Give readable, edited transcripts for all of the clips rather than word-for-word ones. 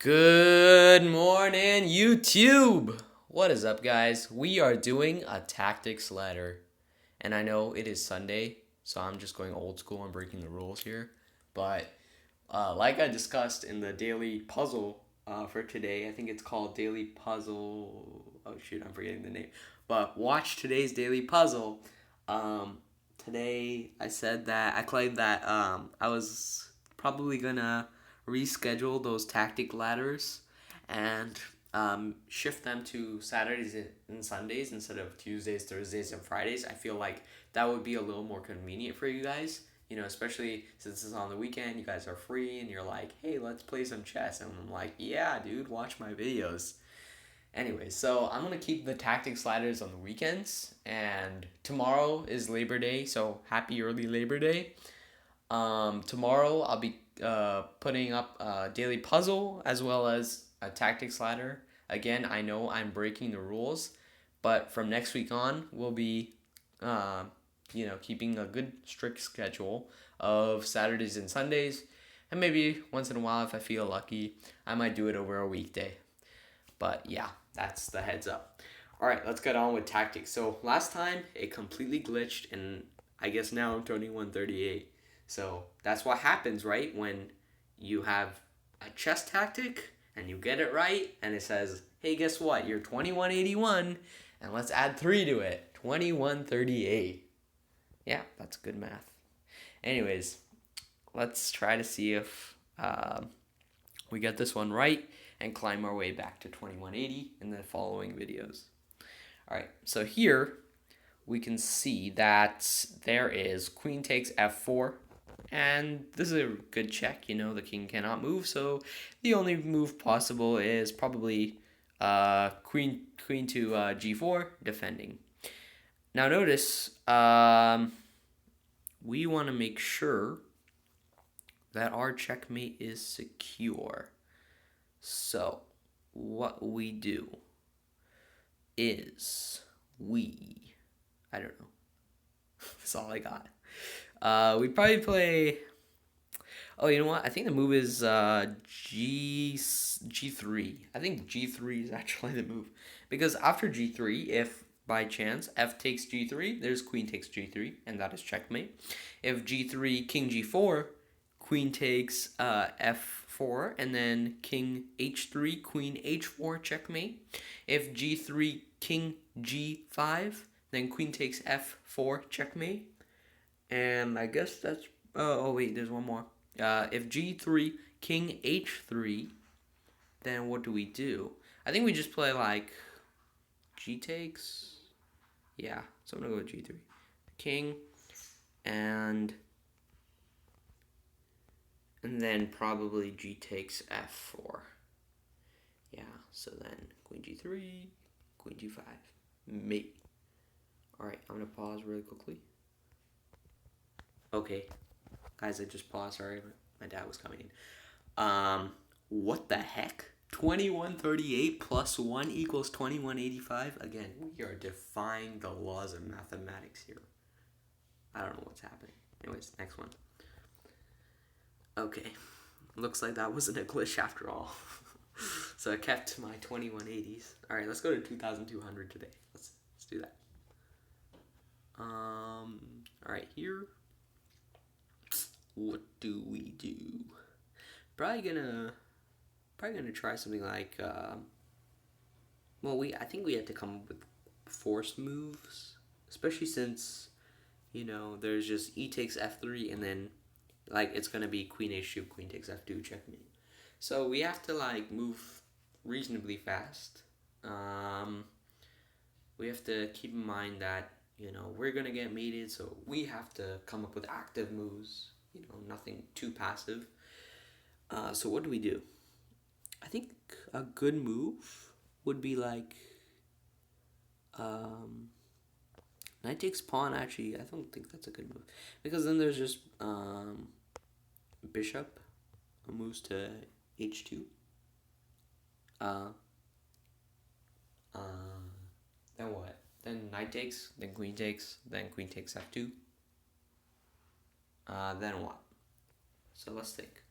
Good morning, YouTube! What is up, guys? We are doing a tactics ladder. And I know it is Sunday, so I'm just going old school and breaking the rules here. But, like I discussed in the daily puzzle for today, I think it's called Daily Puzzle. Oh, shoot, I'm forgetting the name. But watch today's daily puzzle. Today, I claimed that I was probably gonna reschedule those tactic ladders and shift them to Saturdays and Sundays instead of Tuesdays, Thursdays, and Fridays. I feel like that would be a little more convenient for you guys. You know, especially since it's on the weekend, you guys are free and you're like, hey, let's play some chess. And I'm like, yeah, dude, watch my videos. Anyway, so I'm gonna keep the tactic sliders on the weekends, and tomorrow is Labor Day, so happy early Labor Day. Tomorrow I'll be putting up a daily puzzle as well as a tactics ladder. Again, I know I'm breaking the rules, but from next week on, we'll be, keeping a good strict schedule of Saturdays and Sundays, and maybe once in a while, if I feel lucky, I might do it over a weekday. But yeah, that's the heads up. All right, let's get on with tactics. So last time it completely glitched, and I guess now I'm turning 138. So that's what happens, right? When you have a chess tactic and you get it right, and it says, hey, guess what? You're 2181, and let's add 3 to it 2138. Yeah, that's good math. Anyways, let's try to see if we get this one right and climb our way back to 2180 in the following videos. All right, so here we can see that there is queen takes f4, and this is a good check. You know, the king cannot move, so the only move possible is probably queen to g4, defending. Now notice, we want to make sure that our checkmate is secure. So what we do is I don't know. That's all I got. We probably play. Oh, you know what? I think the move is G3. I think G3 is actually the move, because after G3, if by chance F takes G3, there's queen takes G3, and that is checkmate. If G3 king G4, queen takes F4, and then king H3, queen H4, checkmate. If G3 king G5, then queen takes F4, checkmate. And I guess that's... Oh, wait, there's one more. If G3, king H3, then what do we do? I think we just play, like, G takes. Yeah, so I'm going to go with G3. King, and then probably G takes F4. Yeah, so then queen G3, queen G5. Maybe. Alright, I'm going to pause really quickly. Okay, guys, I just paused. Sorry, my dad was coming in. What the heck? 2138 plus 1 equals 2185? Again, we are defying the laws of mathematics here. I don't know what's happening. Anyways, next one. Okay, looks like that wasn't a glitch after all. So I kept my 2180s. All right, let's go to 2200 today. Let's do that. All right, here. What do we do? Probably gonna try something like I think we had to come up with forced moves, especially since, you know, there's just e takes f3, and then like it's gonna be queen h2, queen takes f2, checkmate. So we have to like move reasonably fast. We have to keep in mind that, you know, we're gonna get mated, so we have to come up with active moves. You know, nothing too passive. So what do we do? I think a good move would be like knight takes pawn. Actually, I don't think that's a good move, because then there's just bishop moves to h2. Then what? Then knight takes, then queen takes f2. Then what? So let's think.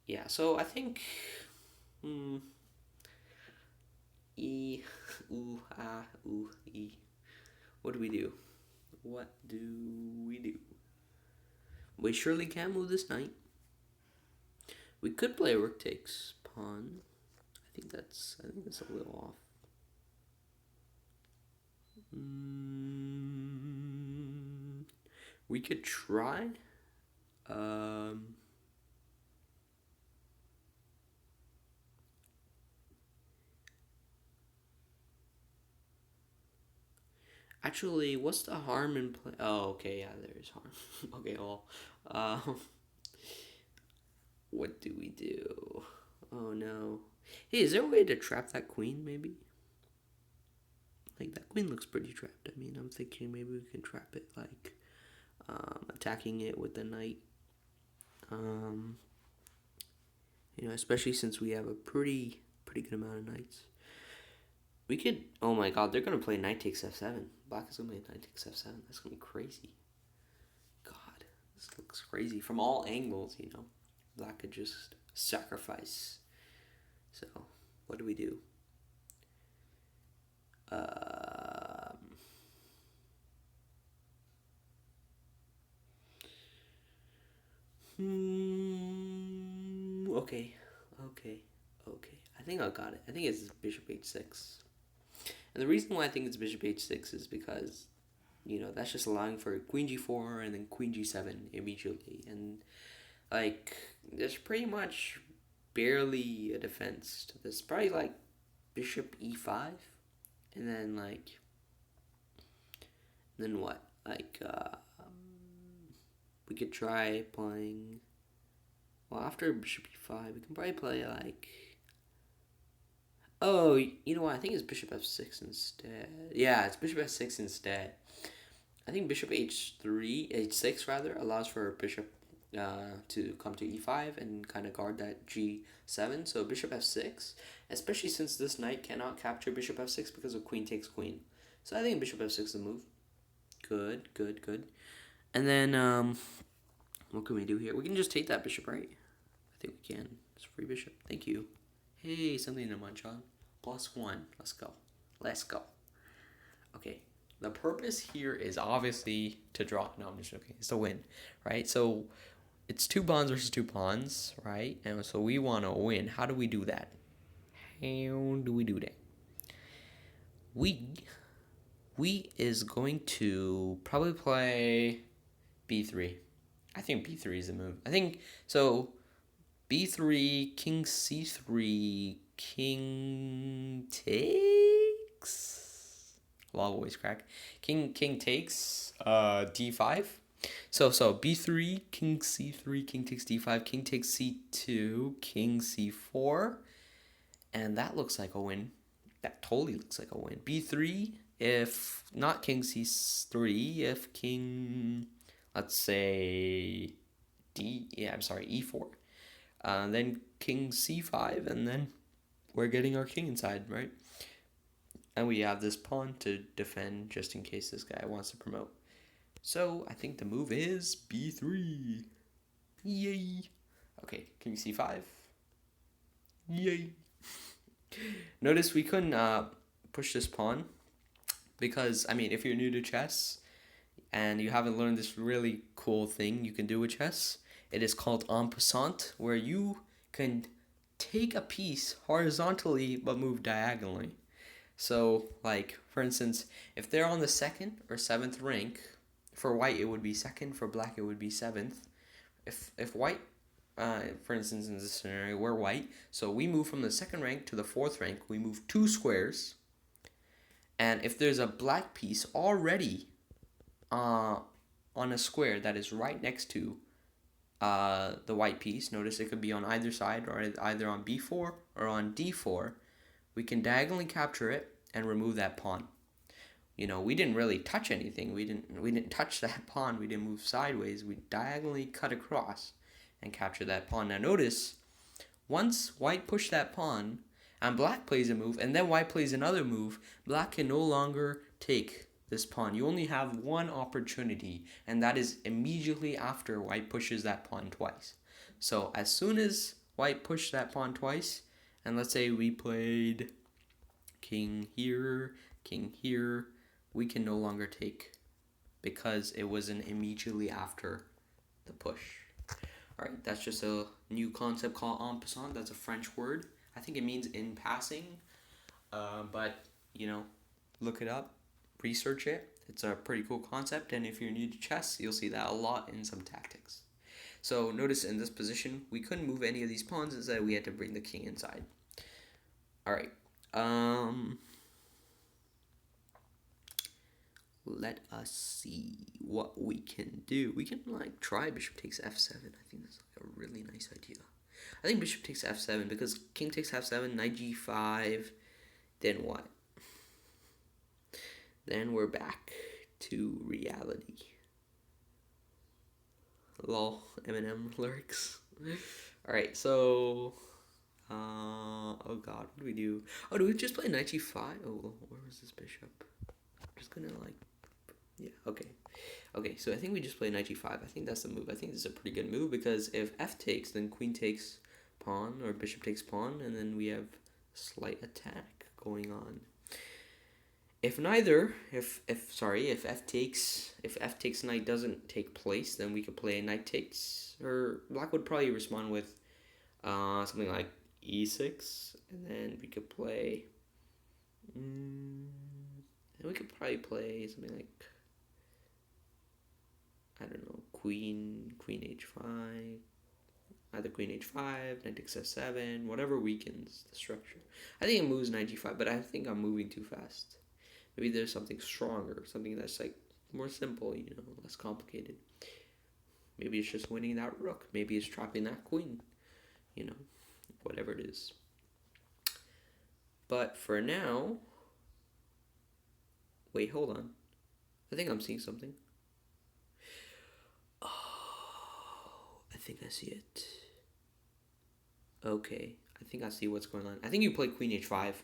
Yeah, so I think E, ooh, ah, ooh, E. What do we do? What do we do? We surely can move this knight. We could play rook takes pawn. I think that's a little off. We could try. Actually, what's the harm in play? Oh, okay, yeah, there is harm. Okay, well, um, what do we do? Oh no. Hey, is there a way to trap that queen? Maybe. Like that queen looks pretty trapped. I mean, I'm thinking maybe we can trap it like attacking it with the knight. Um, especially since we have a pretty good amount of knights. We could. Oh my god, they're gonna play knight takes f7. Black is gonna play knight takes f7. That's gonna be crazy. God, this looks crazy from all angles. Black could just sacrifice. So, what do we do? Okay, okay, okay. I think I got it. I think it's bishop h6. And the reason why I think it's bishop h6 is because, that's just allowing for queen g4 and then queen g7 immediately. And, there's pretty much barely a defense to this. Probably, bishop e5. And then what? We could try playing. Well, after bishop e5, we can probably play Oh, you know what? I think it's bishop f6 instead. Yeah, it's bishop f6 instead. I think bishop h6 rather, allows for bishop to come to e5 and kind of guard that g7. So bishop f6, especially since this knight cannot capture bishop f6 because of queen takes queen. So I think bishop f6 is the move. Good, good, good. And then what can we do here? We can just take that bishop, right? I think we can. It's free bishop. Thank you. Hey, something to munch on. +1. Let's go. Let's go. Okay. The purpose here is obviously to draw. No, I'm just joking. It's to win, right? So it's 2 pawns versus 2 pawns, right? And so we want to win. How do we do that? How do we do that? We is going to probably play b3. I think b3 is the move. I think so. b3, king c3, king takes. Law voice crack. King takes d5. So b3, king c3, king takes d5, king takes c2, king c4, and that looks like a win. That totally looks like a win. b3, if not king c3, if king, let's say e4. Then king c5, and then we're getting our king inside, right? And we have this pawn to defend just in case this guy wants to promote. So I think the move is b3. Yay. Okay, king c5. Yay. Notice we couldn't push this pawn because, I mean, if you're new to chess and you haven't learned this really cool thing you can do with chess, it is called en passant, where you can take a piece horizontally but move diagonally. So, for instance, if they're on the 2nd or 7th rank, for white it would be 2nd, for black it would be 7th. If white, for instance, in this scenario, we're white, so we move from the 2nd rank to the 4th rank, we move 2 squares, and if there's a black piece already on a square that is right next to the white piece, notice it could be on either side or either on b4 or on d4, we can diagonally capture it and remove that pawn. We didn't really touch anything. We didn't touch that pawn. We didn't move sideways. We diagonally cut across and capture that pawn. Now notice, once white pushed that pawn and black plays a move and then white plays another move, black can no longer take this pawn. You only have one opportunity, and that is immediately after white pushes that pawn twice. So as soon as white pushed that pawn twice, and let's say we played king here, we can no longer take because it wasn't immediately after the push. All right, that's just a new concept called en passant. That's a French word. I think it means in passing, but you know, look it up, research it. It's a pretty cool concept, and if you're new to chess, you'll see that a lot in some tactics. So notice in this position, we couldn't move any of these pawns, instead we had to bring the king inside. All right. Let us see what we can do. We can like try bishop takes f7. I think that's like a really nice idea. I think bishop takes f7 because king takes f7, knight g5, then what? Then we're back to reality. Lol, Eminem lyrics. Alright, so oh god, what do we do? Oh, do we just play knight g5? Oh, where was this bishop? I'm just gonna like, yeah, okay. Okay, so I think we just play knight g5. I think that's the move. I think this is a pretty good move because if f takes, then queen takes pawn or bishop takes pawn, and then we have slight attack going on. If f takes knight doesn't take place, then we could play knight takes, or black would probably respond with something like e6, and then we could play something like, I don't know, queen h5, either queen h5, knight takes f7, whatever weakens the structure. I think it moves knight g5, but I think I'm moving too fast. Maybe there's something stronger, something that's like more simple, you know, less complicated. Maybe it's just winning that rook. Maybe it's trapping that queen, you know, whatever it is. But for now, wait, hold on. I think I'm seeing something. Oh, I think I see it. Okay, I think I see what's going on. I think you play queen h5.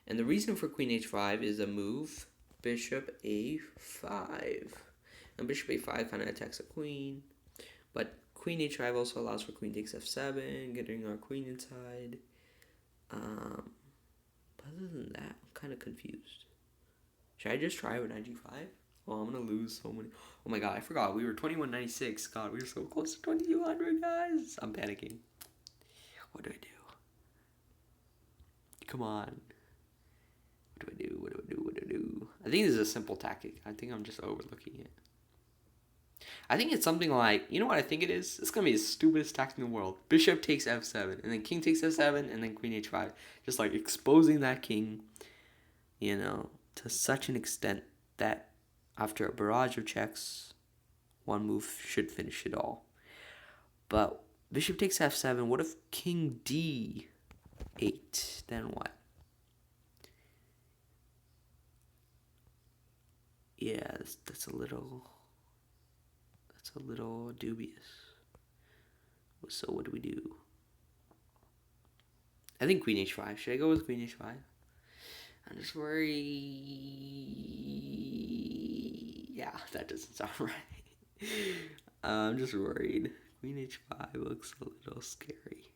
And the reason for queen h5 is a move bishop a5. And bishop a5 kind of attacks the queen. But queen h5 also allows for queen takes f7, getting our queen inside. But other than that, I'm kind of confused. Should I just try with knight g5? Oh, I'm going to lose so many. Oh my god, I forgot. We were 2196. God, we were so close to 2200, guys. I'm panicking. What do I do? Come on. What do I do? I think this is a simple tactic. I think I'm just overlooking it. I think it's something like, you know what I think it is? It's going to be the stupidest tactic in the world. Bishop takes f7, and then king takes f7, and then queen h5. Just like exposing that king, you know, to such an extent that after a barrage of checks, one move should finish it all. But bishop takes f7, what if king d8? Then what? Yeah, that's a little dubious. So what do we do? I think queen h5. Should I go with queen h5? I'm just worried. Yeah, that doesn't sound right. I'm just worried. Queen h5 looks a little scary.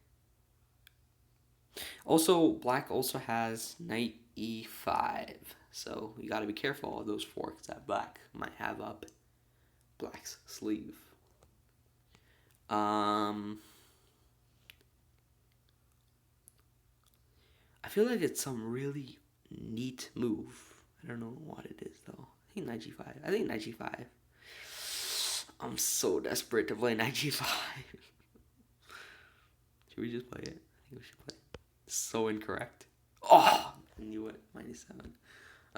Also, black also has knight e5. So you gotta be careful of those forks that black might have up black's sleeve. I feel like it's some really neat move. I don't know what it is though. I think knight g5. I think knight g5. I'm so desperate to play knight g5. Should we just play it? I think we should play it. So incorrect. Oh, I knew it. -7.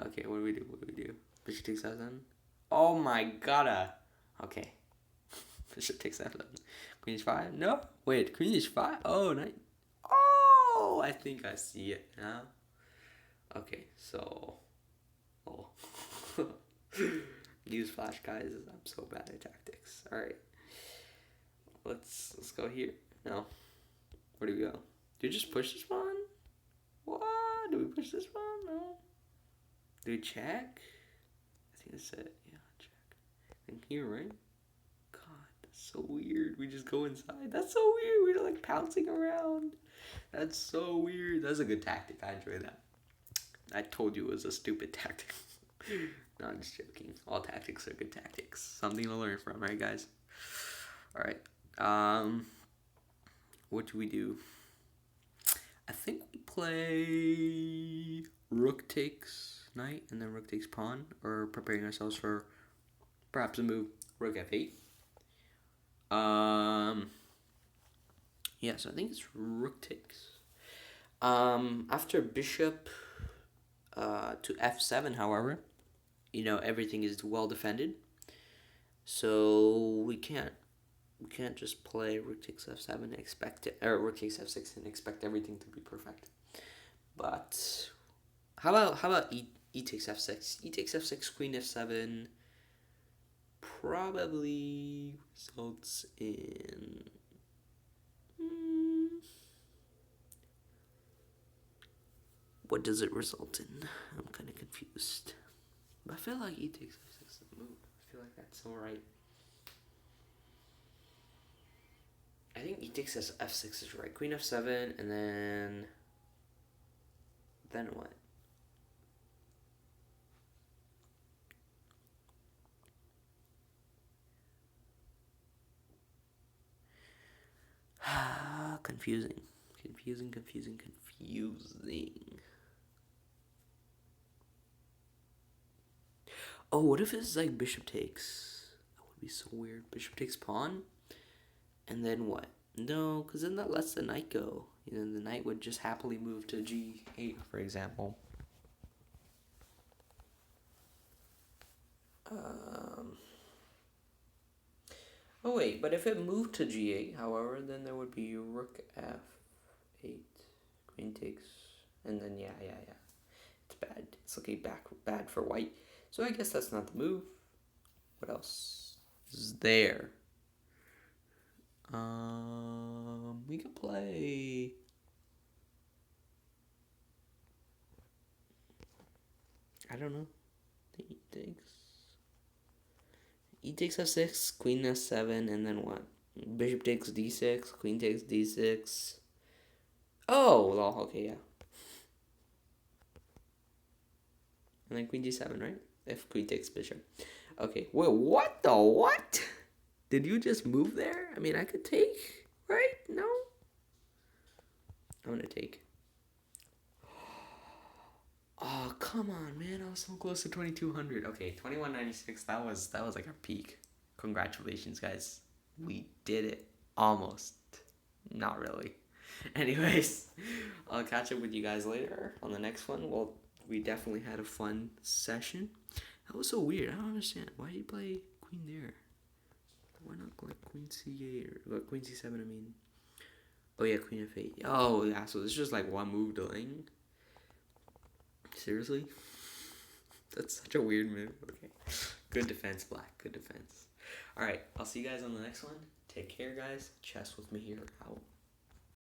Okay, what do we do? Bishop takes f7. Oh my god. Okay. Bishop takes f7. Queen h5? No. Wait, queen h5? Oh, knight. Oh, I think I see it now. Okay, so. Oh. Newsflash, guys. I'm so bad at tactics. Alright. Let's go here. No. Where do we go? Do we just push this one? What? Do we push this one? No. Do we check? I think that's it. Yeah, check. And here, right? God, that's so weird. weird. We just go inside. That's so weird. We're like pouncing around. That's so weird. That's a good tactic. I enjoy that. I told you it was a stupid tactic. No, I'm just joking. All tactics are good tactics. Something to learn from, right, guys? All right. What do we do? I think we play rook takes knight and then rook takes pawn, or preparing ourselves for perhaps a move rook f8. Yeah, so I think it's rook takes. After bishop to f7, however, everything is well defended, so we can't just play rook takes f7 and expect it, or rook takes f6 and expect everything to be perfect. But how about e takes f6? E takes f6, queen f7 probably results in what does it result in? I'm kind of confused. But I feel like e takes f6 is the move. I feel like that's alright. I think e takes f6 is right. Queen f7, and then what? Confusing. Oh, what if it's like bishop takes? That would be so weird. Bishop takes pawn, and then what? No, because then that lets the knight go. The knight would just happily move to g8, for example. Oh wait, but if it moved to g8, however, then there would be rook f8, queen takes, and then yeah. It's bad. It's looking bad for white. So I guess that's not the move. What else is there? We could play. I don't know. E takes f6, queen f7, and then what? Bishop takes d6, queen takes d6. Oh, well, okay, yeah. And then queen d7, right? If queen takes bishop. Okay, wait, what the what? Did you just move there? I mean, I could take, right? No? I'm gonna take. Oh, come on, man. I was so close to 2200. Okay, 2196. That was like our peak. Congratulations, guys. We did it. Almost. Not really. Anyways, I'll catch up with you guys later on the next one. Well, we definitely had a fun session. That was so weird. I don't understand. Why did you play queen there? Why not like queen c8 or queen c7? I mean, oh yeah, queen f8. Oh yeah, so it's just like one move delaying. Seriously? That's such a weird move. Okay. Good defense, Black. Good defense. Alright, I'll see you guys on the next one. Take care, guys. Chess with Mahir out.